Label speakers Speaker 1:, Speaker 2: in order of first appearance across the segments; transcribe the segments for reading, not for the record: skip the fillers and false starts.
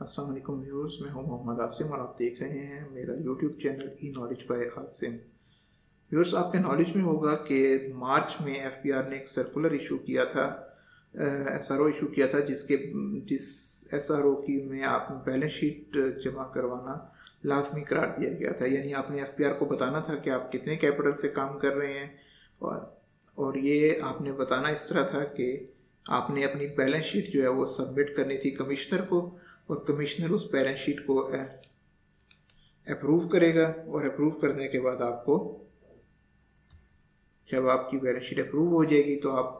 Speaker 1: अस्सलाम वालेकुम व्यूअर्स, मैं हूं मोहम्मद आसिम और आप देख रहे हैं मेरा YouTube channel E knowledge by Asim. Viewers, आपके नॉलेज में होगा कि मार्च में एफबीआर ने एक सर्कुलर इशू किया था, एसआरओ इशू किया था, जिस एसआरओ की में आप बैलेंस शीट जमा करवाना लाजमी करार दिया गया था। यानी आपने एफबीआर को बताना था कि आप कितने कैपिटल से काम कर रहे हैं, और ये आपने बताना इस तरह था कि आपने अपनी बैलेंस शीट जो है वो सबमिट करनी थी कमिश्नर को, और कमिश्नर उस बैलेंस शीट को अप्रूव करेगा, और अप्रूव करने के बाद आपको, जब आपकी बैलेंस शीट अप्रूव हो जाएगी तो आप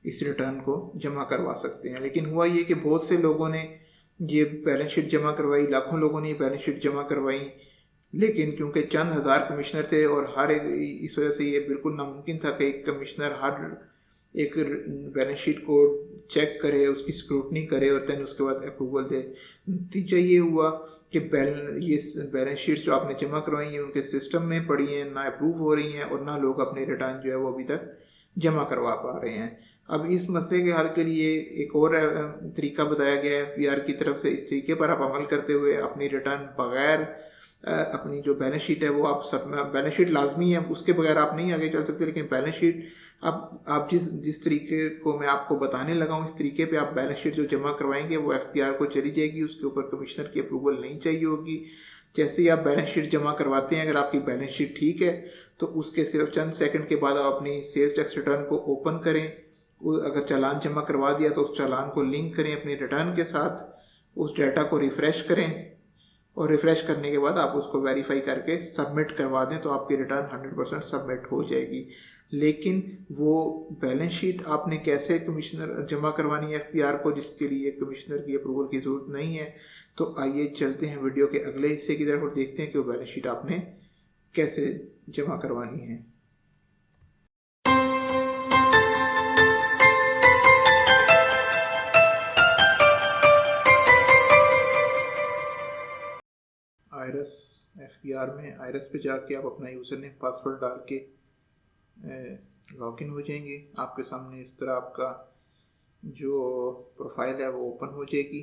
Speaker 1: इस रिटर्न को जमा करवा सकते हैं। लेकिन हुआ ये कि बहुत से लोगों ने ये बैलेंस शीट जमा करवाई, लाखों लोगों ने ये बैलेंस शीट जमा करवाई, लेकिन क्योंकि चंद हज़ार कमिश्नर थे और हर एक, इस वजह से ये बिल्कुल नामुमकिन था कि एक कमिश्नर हर एक बैलेंस शीट को चेक करे, उसकी स्क्रूटनी करे और देन उसके बाद अप्रूवल दे। नतीजा ये हुआ कि ये बैलेंस शीट्स जो आपने जमा करवाई हैं उनके सिस्टम में पड़ी हैं, ना अप्रूव हो रही हैं और ना लोग अपने रिटर्न जो है वो अभी तक जमा करवा पा रहे हैं। अब इस मसले के हल के लिए एक और तरीका बताया गया है एफबीआर की तरफ से। इस तरीके पर आप अमल करते हुए अपनी रिटर्न बगैर अपनी जो बैलेंस शीट है वो आप सब, बैलेंस शीट लाजमी है, उसके बगैर आप नहीं आगे चल सकते, लेकिन बैलेंस शीट आप जिस तरीके को मैं आपको बताने लगा हूँ, इस तरीके पे आप बैलेंस शीट जो जमा करवाएंगे वो एफबीआर को चली जाएगी, उसके ऊपर कमिश्नर की अप्रूवल नहीं चाहिए होगी। जैसे ही आप बैलेंस शीट जमा करवाते हैं, अगर आपकी बैलेंस शीट ठीक है तो उसके सिर्फ चंद सेकंड के बाद आप अपनी सेल्स टैक्स रिटर्न को ओपन करें। अगर चालान जमा करवा दिया तो उस चालान को लिंक करें अपने रिटर्न के साथ, उस डाटा को रिफ़्रेश करें, और रिफ़्रेश करने के बाद आप उसको वेरीफाई करके सबमिट करवा दें तो आपकी रिटर्न 100% सबमिट हो जाएगी। लेकिन वो बैलेंस शीट आपने कैसे कमिश्नर जमा करवानी है एफपीआर को, जिसके लिए कमिश्नर की अप्रूवल की ज़रूरत नहीं है। तो आइए चलते हैं वीडियो के अगले हिस्से की तरफ और देखते हैं कि वो बैलेंस शीट आपने कैसे जमा करवानी है। आयरस एफबीआर में आयरस पे जाके आप अपना यूज़र नेम पासवर्ड डाल के लॉगिन हो जाएंगे। आपके सामने इस तरह आपका जो प्रोफाइल है वो ओपन हो जाएगी।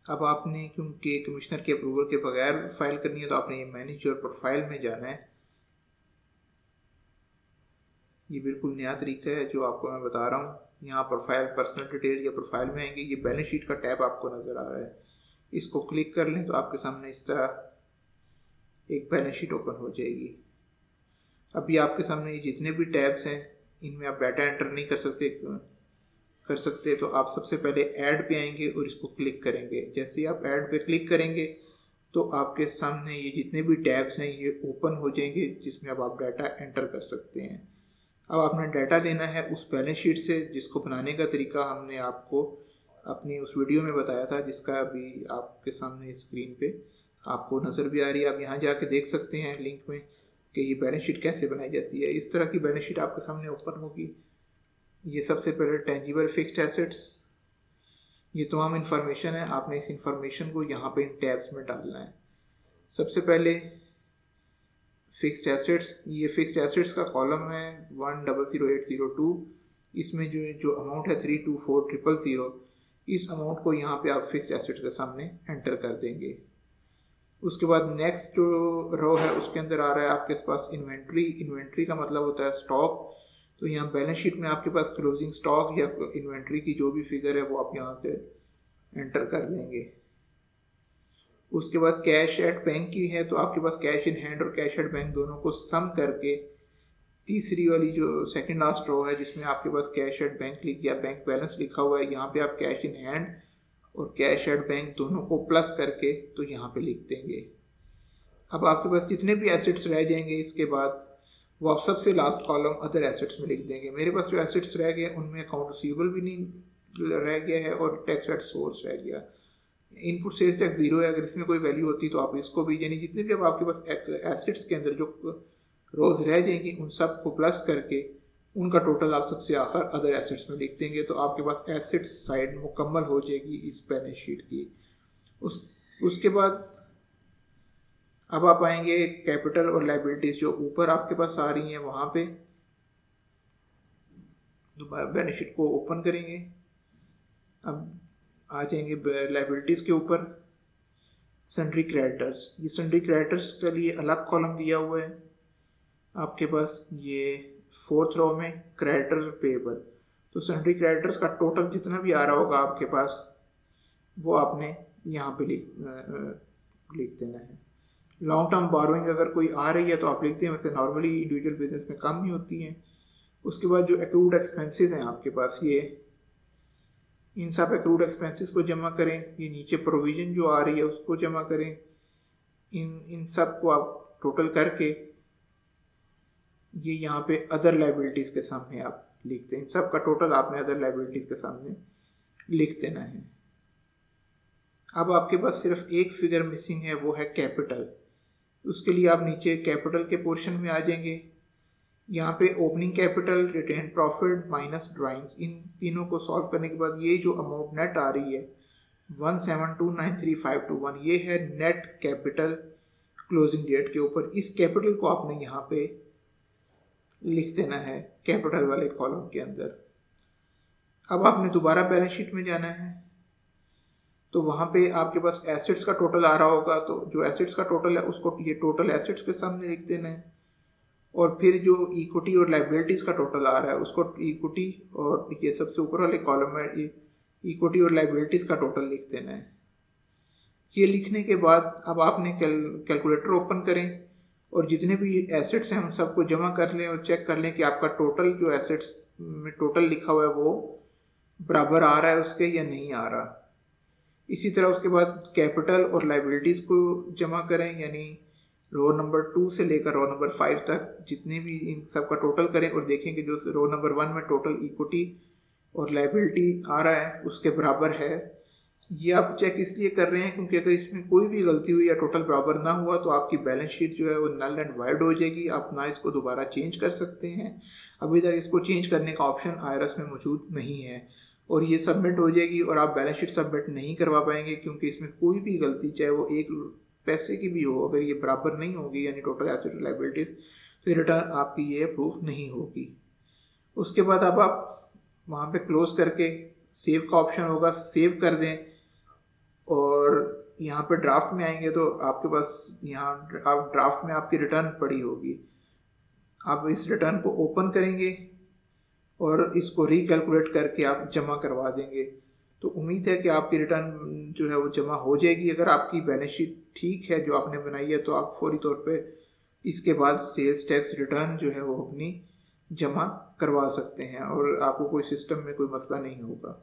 Speaker 1: अब आपने, क्योंकि कमिश्नर के अप्रूवल के बगैर फाइल करनी है, तो आपने ये मैनेज योर प्रोफाइल में जाना है। ये बिल्कुल नया तरीका है जो आपको मैं बता रहा हूँ। यहाँ प्रोफाइल, पर्सनल डिटेल या प्रोफाइल में आएंगे, ये बैलेंस शीट का टैब आपको नज़र आ रहा है, इसको क्लिक कर लें तो आपके सामने इस तरह एक बैलेंस शीट ओपन हो जाएगी। अभी आपके सामने ये जितने भी टैब्स हैं इनमें आप डाटा एंटर नहीं कर सकते, तो आप सबसे पहले ऐड पे आएंगे और इसको क्लिक करेंगे। जैसे ही आप ऐड पे क्लिक करेंगे तो आपके सामने ये जितने भी टैब्स हैं ये ओपन हो जाएंगे, जिसमें अब आप डाटा एंटर कर सकते हैं। अब आपने डाटा लेना है उस बैलेंस शीट से, जिसको बनाने का तरीका हमने आपको अपनी उस वीडियो में बताया था, जिसका अभी आपके सामने स्क्रीन पे आपको नज़र भी आ रही है। आप यहाँ जाके देख सकते हैं लिंक में कि ये बैलेंस शीट कैसे बनाई जाती है। इस तरह की बैलेंस शीट आपके सामने ओपन होगी। ये सबसे पहले टेंजिबल फिक्स्ड एसेट्स, ये तमाम इन्फॉर्मेशन है, आपने इस इंफॉर्मेशन को यहाँ पे इन टैब्स में डालना है। सबसे पहले फिक्स्ड एसेट्स, ये फिक्स्ड एसेट्स का कॉलम है 100802। इसमें जो जो अमाउंट है 324000, इस अमाउंट को यहाँ पे आप फिक्स्ड एसेट्स के सामने एंटर कर देंगे। उसके बाद नेक्स्ट जो रो है उसके अंदर आ रहा है आपके पास इन्वेंट्री। इन्वेंट्री का मतलब होता है स्टॉक। तो यहाँ बैलेंस शीट में आपके पास क्लोजिंग स्टॉक या इन्वेंट्री की जो भी फिगर है वो आप यहाँ से एंटर कर लेंगे। उसके बाद कैश एट बैंक की है, तो आपके पास कैश इन हैंड और कैश एट बैंक दोनों को सम करके तीसरी वाली जो सेकंड लास्ट रो है जिसमें आपके पास कैश एट बैंक लिख या बैंक बैलेंस लिखा हुआ है, यहाँ पे आप कैश इन हैंड और कैश एट बैंक दोनों को प्लस करके तो यहाँ पे लिख देंगे। अब आपके पास जितने भी एसेट्स रह जाएंगे इसके बाद वो आप सबसे लास्ट कॉलम अदर एसेट्स में लिख देंगे। मेरे पास जो एसेट्स रह गए उनमें अकाउंट रिसीवेबल भी नहीं रह गया है और टैक्स एट सोर्स रह गया। इनपुट सेल्स टैक्स जीरो है, अगर इसमें कोई वैल्यू होती तो आप इसको भी, यानी जितने भी अब आपके पास एसेट्स के अंदर जो रोज रह जाएंगी उन सब को प्लस करके उनका टोटल आप सबसे आखिर अदर एसेट्स में लिख देंगे, तो आपके पास एसेट्स साइड मुकम्मल हो जाएगी इस बैलेंस शीट की। उसके बाद अब आप आएंगे कैपिटल और लाइबिलिटीज जो ऊपर आपके पास आ रही हैं वहाँ पे, बैलेंस शीट को ओपन करेंगे। अब आ जाएंगे लाइबिलिटीज के ऊपर। सन्ड्री क्रेडिटर्स, ये सन्ड्री क्रेडिटर्स के लिए अलग कॉलम दिया हुआ है आपके पास, ये 4th रो में क्रेडिटर्स पेएबल। तो सन्ड्री क्रेडिटर्स का टोटल जितना भी आ रहा होगा आपके पास वो आपने यहाँ पे लिख देना है। लॉन्ग टर्म बोरोइंग अगर कोई आ रही है तो आप लिखते हैं, वैसे नॉर्मली इंडिविजुअल बिजनेस में कम ही होती हैं। उसके बाद जो एक्रूड एक्सपेंसेस हैं आपके पास, ये इन सब एक्रूड एक्सपेंसेस को जमा करें। ये नीचे प्रोविजन जो आ रही है उसको जमा करें। इन सब को आप टोटल करके ये यहाँ पे अदर लाइबिलिटीज़ के सामने आप लिखते हैं। इन सब का टोटल आपने अदर लाइबिलिटीज़ के सामने लिख देना है। अब आपके पास सिर्फ एक फिगर मिसिंग है, वो है कैपिटल। उसके लिए आप नीचे कैपिटल के पोर्शन में आ जाएंगे। यहाँ पे opening capital, retained profit minus drawings, इन तीनों को सॉल्व करने के बाद ये जो अमाउंट नेट आ रही है 1729351, ये है नेट कैपिटल क्लोजिंग डेट के ऊपर। इस कैपिटल को आपने यहाँ पे लिख देना है कैपिटल वाले कॉलम के अंदर। अब आपने दोबारा बैलेंस शीट में जाना है, तो वहाँ पे आपके पास एसेट्स का टोटल आ रहा होगा, तो जो एसेट्स का टोटल है उसको ये टोटल एसेट्स के सामने लिख देना है। और फिर जो इक्विटी और लाइबिलिटीज़ का टोटल आ रहा है उसको इक्विटी, और ये सबसे ऊपर वाले कॉलम में इक्विटी और लाइबिलिटीज़ का टोटल लिख देना है। ये लिखने के बाद अब आपने कैलकुलेटर ओपन करें और जितने भी एसेट्स हैं उन सबको जमा कर लें और चेक कर लें कि आपका टोटल जो एसेट्स में टोटल लिखा हुआ है वो बराबर आ रहा है उसके या नहीं आ रहा। इसी तरह उसके बाद कैपिटल और लाइबिलिटीज़ को जमा करें, यानी रो नंबर 2 से लेकर रो नंबर 5 तक जितने भी इन सब का टोटल करें और देखें कि जो रो नंबर 1 में टोटल इक्विटी और लाइबिलिटी आ रहा है उसके बराबर है। ये आप चेक इसलिए कर रहे हैं क्योंकि अगर इसमें कोई भी गलती हुई या टोटल बराबर ना हुआ तो आपकी बैलेंस शीट जो है वो नल एंड वाइड हो जाएगी। आप ना इसको दोबारा चेंज कर सकते हैं। अभी तक इसको चेंज करने का ऑप्शन IRS में मौजूद नहीं है और ये सबमिट हो जाएगी और आप बैलेंस शीट सबमिट नहीं करवा पाएंगे क्योंकि इसमें कोई भी गलती, चाहे वो 1 पैसे की भी हो, अगर ये बराबर नहीं होगी यानी टोटल एसेट लाइबिलिटीज, तो रिटर्न आपकी ये अप्रूव नहीं होगी। उसके बाद अब आप वहाँ पे क्लोज करके सेव का ऑप्शन होगा, सेव कर दें और यहाँ पे ड्राफ्ट में आएंगे तो आपके पास यहाँ आप ड्राफ्ट में आपकी रिटर्न पड़ी होगी। आप इस रिटर्न को ओपन करेंगे और इसको रिकैलकुलेट करके आप जमा करवा देंगे। तो उम्मीद है कि आपकी रिटर्न जो है वो जमा हो जाएगी। अगर आपकी बैलेंस शीट ठीक है जो आपने बनाई है तो आप फौरी तौर पे इसके बाद सेल्स टैक्स रिटर्न जो है वो अपनी जमा करवा सकते हैं और आपको कोई सिस्टम में कोई मसला नहीं होगा।